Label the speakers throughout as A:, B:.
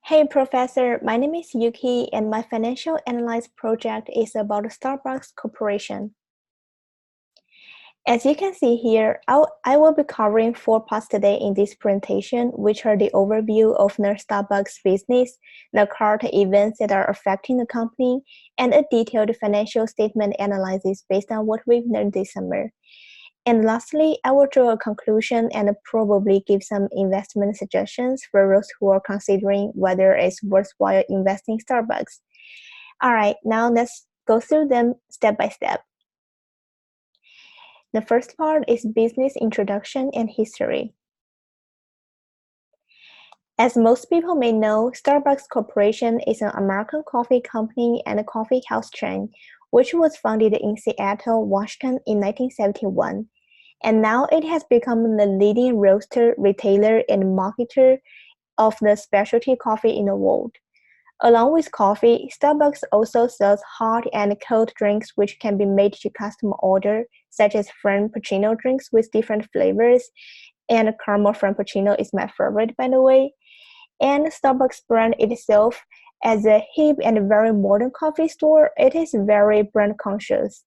A: Hey Professor, my name is Yuki and my financial analysis project is about Starbucks Corporation. As you can see here, I will be covering 4 parts today in this presentation, which are the overview of the Starbucks business, the current events that are affecting the company, and a detailed financial statement analysis based on what we've learned this summer. And lastly, I will draw a conclusion and probably give some investment suggestions for those who are considering whether it's worthwhile investing in Starbucks. All right, now let's go through them step by step. The first part is business introduction and history. As most people may know, Starbucks Corporation is an American coffee company and a coffee house chain, which was founded in Seattle, Washington in 1971. And now it has become the leading roaster, retailer, and marketer of the specialty coffee in the world. Along with coffee, Starbucks also sells hot and cold drinks which can be made to custom order, such as Frappuccino drinks with different flavors, and caramel Frappuccino is my favorite, by the way. And Starbucks brand itself, as a hip and very modern coffee store, it is very brand conscious.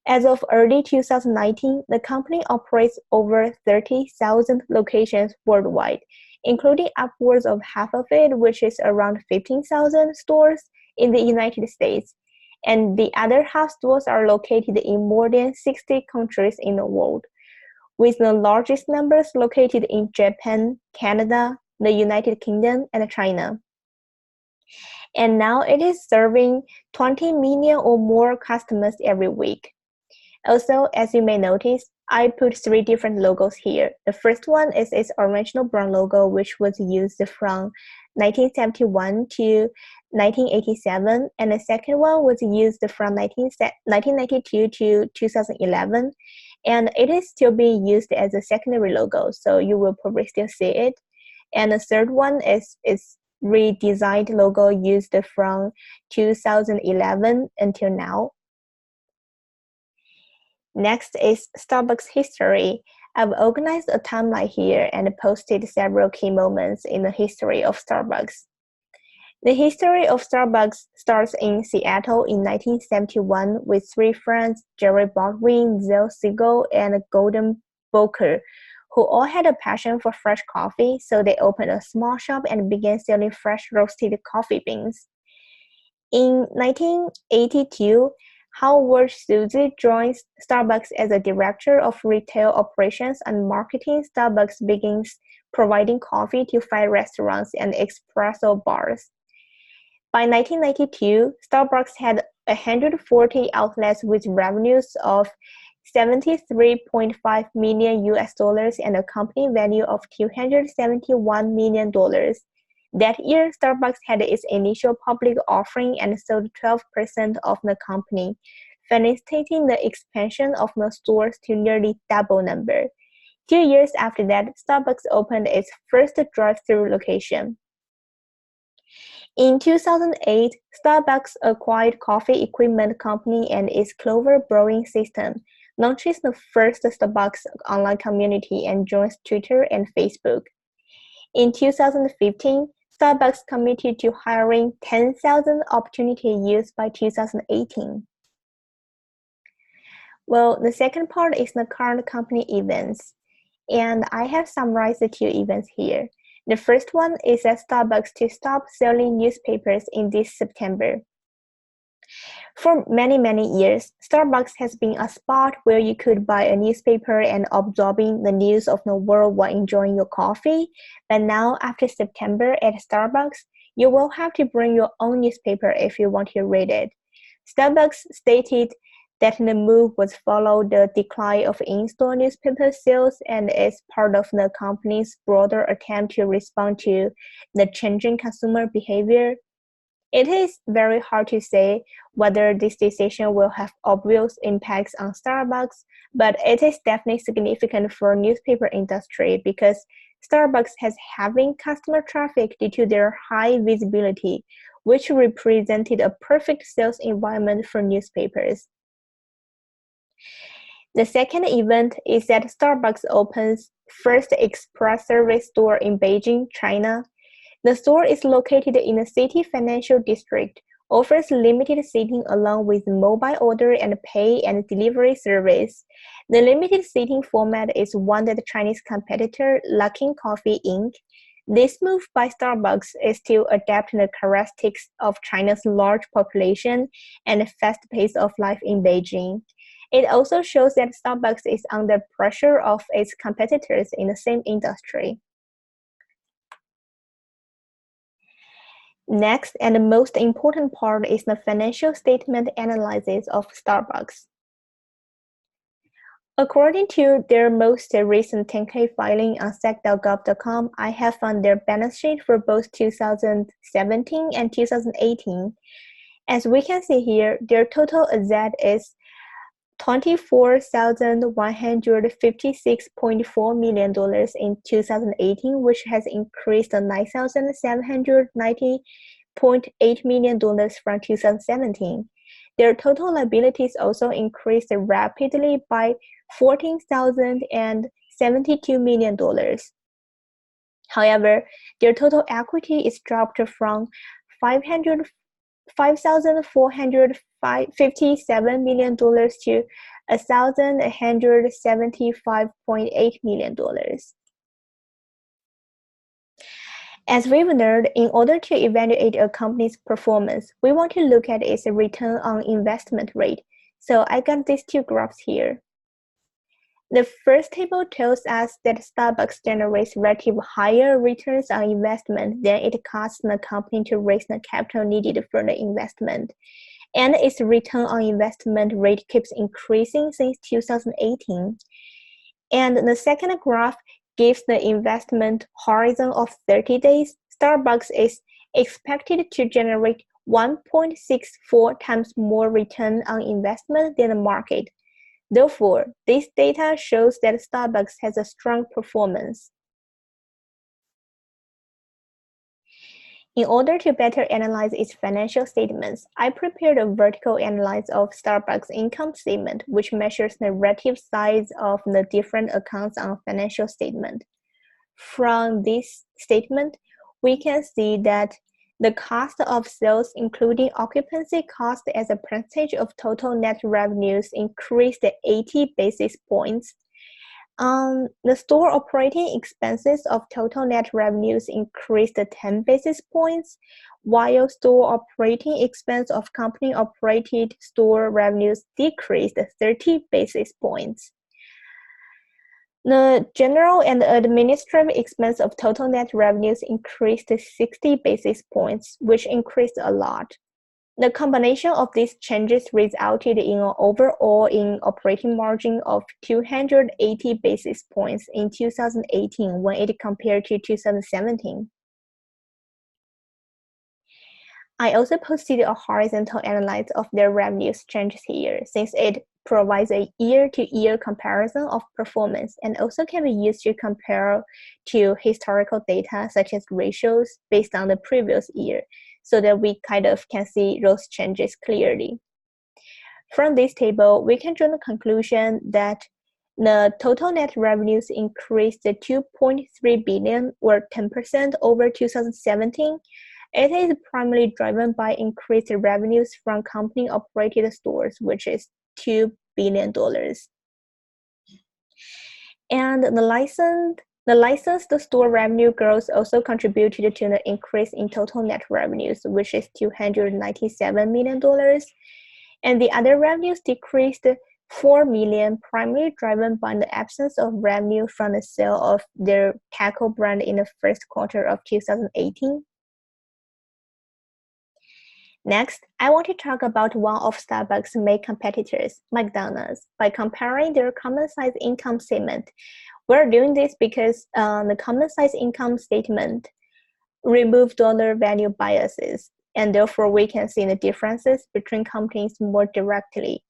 A: As of early 2019, the company operates over 30,000 locations worldwide, including upwards of half of it, which is around 15,000 stores in the United States, and the other half stores are located in more than 60 countries in the world, with the largest numbers located in Japan, Canada, the United Kingdom, and China. And now it is serving 20 million or more customers every week. Also, as you may notice, I put 3 different logos here. The first one is its original brand logo, which was used from 1971 to 1987, and the second one was used from 1992 to 2011, and it is still being used as a secondary logo, so you will probably still see it. And the third one is redesigned logo used from 2011 until now. Next is Starbucks history. I've organized a timeline here and posted several key moments in the history of Starbucks. The history of Starbucks starts in Seattle in 1971 with 3 friends, Jerry Baldwin, Zell Siegel, and Gordon Booker, who all had a passion for fresh coffee, so they opened a small shop and began selling fresh roasted coffee beans. In 1982, Howard Suzy joins Starbucks as a director of retail operations and marketing. Starbucks begins providing coffee to 5 restaurants and espresso bars. By 1992, Starbucks had 140 outlets with revenues of $73.5 million and a company value of $271 million. That year, Starbucks had its initial public offering and sold 12% of the company, facilitating the expansion of the stores to nearly double number. 2 years after that, Starbucks opened its first drive-thru location. In 2008, Starbucks acquired coffee equipment company and its Clover Brewing System, launches the first Starbucks online community, and joins Twitter and Facebook. In 2015, Starbucks committed to hiring 10,000 opportunity youth by 2018. Well, the second part is the current company events, and I have summarized the 2 events here. The first one is that Starbucks to stop selling newspapers in this September. For many, many years, Starbucks has been a spot where you could buy a newspaper and absorbing the news of the world while enjoying your coffee. But now, after September at Starbucks, you will have to bring your own newspaper if you want to read it. Starbucks stated that the move was follow the decline of in-store newspaper sales and is part of the company's broader attempt to respond to the changing consumer behavior. It is very hard to say whether this decision will have obvious impacts on Starbucks, but it is definitely significant for the newspaper industry because Starbucks has having customer traffic due to their high visibility, which represented a perfect sales environment for newspapers. The second event is that Starbucks opens first express service store in Beijing, China. The store is located in the city financial district, offers limited seating along with mobile order and pay and delivery service. The limited seating format is one that the Chinese competitor Luckin Coffee Inc. This move by Starbucks is to adapt the characteristics of China's large population and fast pace of life in Beijing. It also shows that Starbucks is under pressure of its competitors in the same industry. Next, and the most important part is the financial statement analysis of Starbucks. According to their most recent 10-K filing on sec.gov.com, I have found their balance sheet for both 2017 and 2018. As we can see here, their total asset is $24,156.4 million in 2018, which has increased to $9,790.8 million from 2017. Their total liabilities also increased rapidly by $14,072 million. However, their total equity is dropped from $5,457 million to $1,175.8 million. As we've learned, in order to evaluate a company's performance, we want to look at its return on investment rate. So I got these two graphs here. The first table tells us that Starbucks generates relatively higher returns on investment than it costs the company to raise the capital needed for the investment. And its return on investment rate keeps increasing since 2018. And the second graph gives the investment horizon of 30 days. Starbucks is expected to generate 1.64 times more return on investment than the market. Therefore, this data shows that Starbucks has a strong performance. In order to better analyze its financial statements, I prepared a vertical analysis of Starbucks' income statement, which measures the relative size of the different accounts on a financial statement. From this statement, we can see that the cost of sales, including occupancy cost as a percentage of total net revenues, increased 80 basis points. The store operating expenses of total net revenues increased 10 basis points, while store operating expense of company-operated store revenues decreased 30 basis points. The general and administrative expense of total net revenues increased 60 basis points, which increased a lot. The combination of these changes resulted in an overall operating margin of 280 basis points in 2018 when it compared to 2017. I also posted a horizontal analysis of their revenue changes here, since it provides a year-to-year comparison of performance and also can be used to compare to historical data such as ratios based on the previous year, so that we kind of can see those changes clearly. From this table, we can draw the conclusion that the total net revenues increased to $2.3 billion or 10% over 2017. It is primarily driven by increased revenues from company-operated stores, which is $2 billion. And the licensed store revenue growth also contributed to the increase in total net revenues, which is $297 million. And the other revenues decreased $4 million, primarily driven by the absence of revenue from the sale of their taco brand in the first quarter of 2018. Next, I want to talk about one of Starbucks' main competitors, McDonald's, by comparing their common size income statement. We're doing this because the common size income statement removes dollar value biases, and therefore we can see the differences between companies more directly.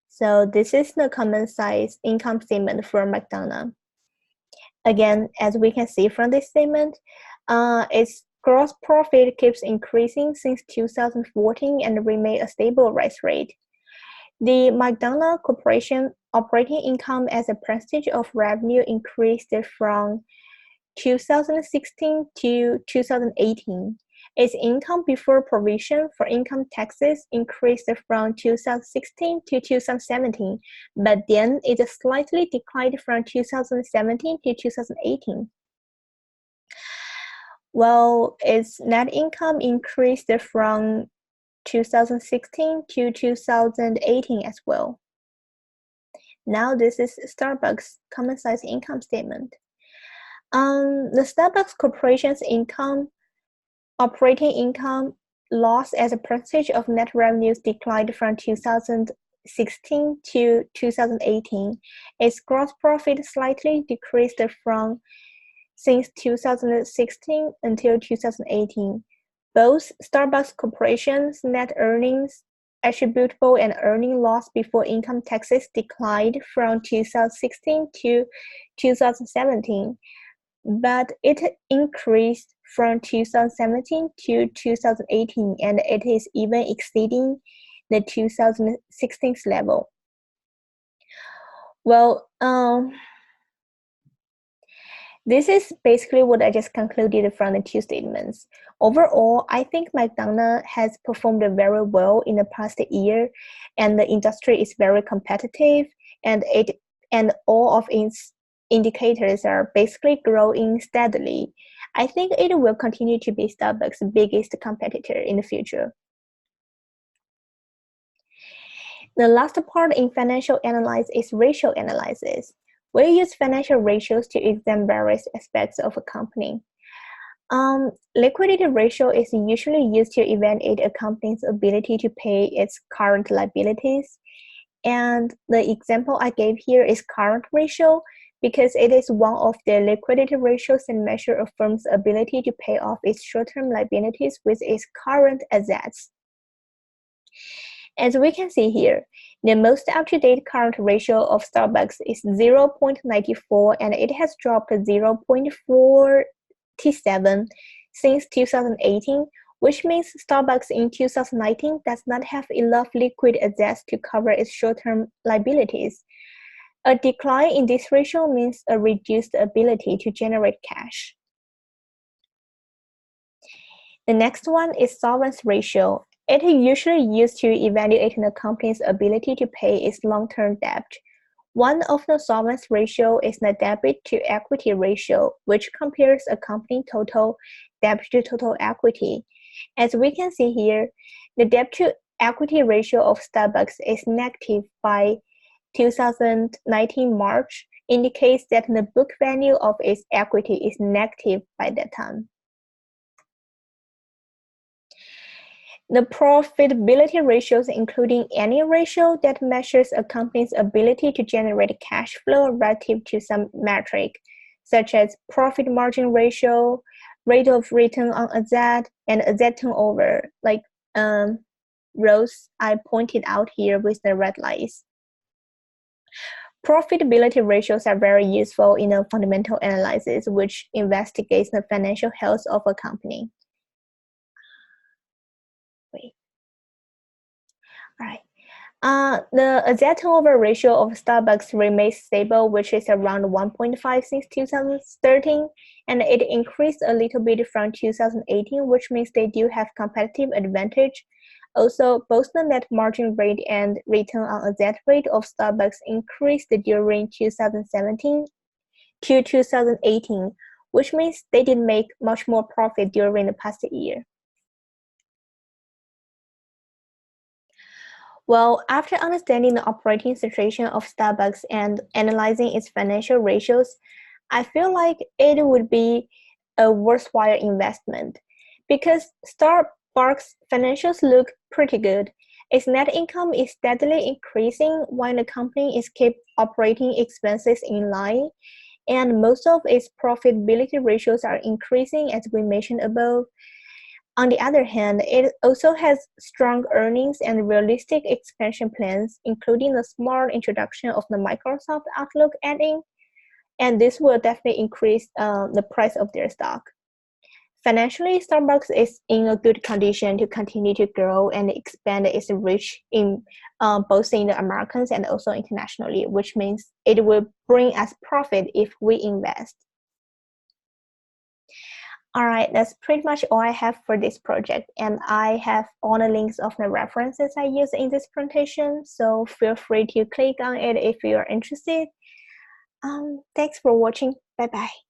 A: So this is the common size income statement for McDonald's. Again, as we can see from this statement, its gross profit keeps increasing since 2014 and remain a stable rise rate. The McDonald's Corporation operating income as a percentage of revenue increased from 2016 to 2018. Its income before provision for income taxes increased from 2016 to 2017, but then it slightly declined from 2017 to 2018. Well, its net income increased from 2016 to 2018 as well. Now this is Starbucks common size income statement. The Starbucks Corporation's operating income loss as a percentage of net revenues declined from 2016 to 2018. Its gross profit slightly decreased since 2016 until 2018. Both Starbucks Corporation's net earnings attributable and earning loss before income taxes declined from 2016 to 2017, but it increased from 2017 to 2018, and it is even exceeding the 2016 level. Well, this is basically what I just concluded from the two statements. Overall, I think McDonald's has performed very well in the past year, and the industry is very competitive, and all of its indicators are basically growing steadily. I think it will continue to be Starbucks' biggest competitor in the future. The last part in financial analysis is ratio analysis. We use financial ratios to examine various aspects of a company. Liquidity ratio is usually used to evaluate a company's ability to pay its current liabilities. And the example I gave here is current ratio because it is one of the liquidity ratios and measure a firm's ability to pay off its short-term liabilities with its current assets. As we can see here, the most up-to-date current ratio of Starbucks is 0.94, and it has dropped 0.47 since 2018, which means Starbucks in 2019 does not have enough liquid assets to cover its short-term liabilities. A decline in this ratio means a reduced ability to generate cash. The next one is solvency ratio. It is usually used to evaluate a company's ability to pay its long-term debt. One of the solvency ratio is the debt to equity ratio, which compares a company total debt to total equity. As we can see here, the debt to equity ratio of Starbucks is negative by 2019 March, indicates that the book value of its equity is negative by that time. The profitability ratios, including any ratio that measures a company's ability to generate cash flow relative to some metric, such as profit margin ratio, rate of return on asset, and asset turnover, like rows I pointed out here with the red lines. Profitability ratios are very useful in a fundamental analysis, which investigates the financial health of a company. Right. The asset turnover ratio of Starbucks remains stable, which is around 1.5 since 2013, and it increased a little bit from 2018, which means they do have competitive advantage. Also, both the net margin rate and return on asset rate of Starbucks increased during 2017 to 2018, which means they did make much more profit during the past year. Well, after understanding the operating situation of Starbucks and analyzing its financial ratios, I feel like it would be a worthwhile investment because Starbucks financials look pretty good. Its net income is steadily increasing while the company is keep operating expenses in line, and most of its profitability ratios are increasing as we mentioned above. On the other hand, it also has strong earnings and realistic expansion plans, including the smart introduction of the Microsoft Outlook add-in, and this will definitely increase the price of their stock. Financially, Starbucks is in a good condition to continue to grow and expand its reach in both in the Americans and also internationally, which means it will bring us profit if we invest. All right, that's pretty much all I have for this project, and I have all the links of the references I use in this presentation, so feel free to click on it if you're interested. Thanks for watching. Bye bye.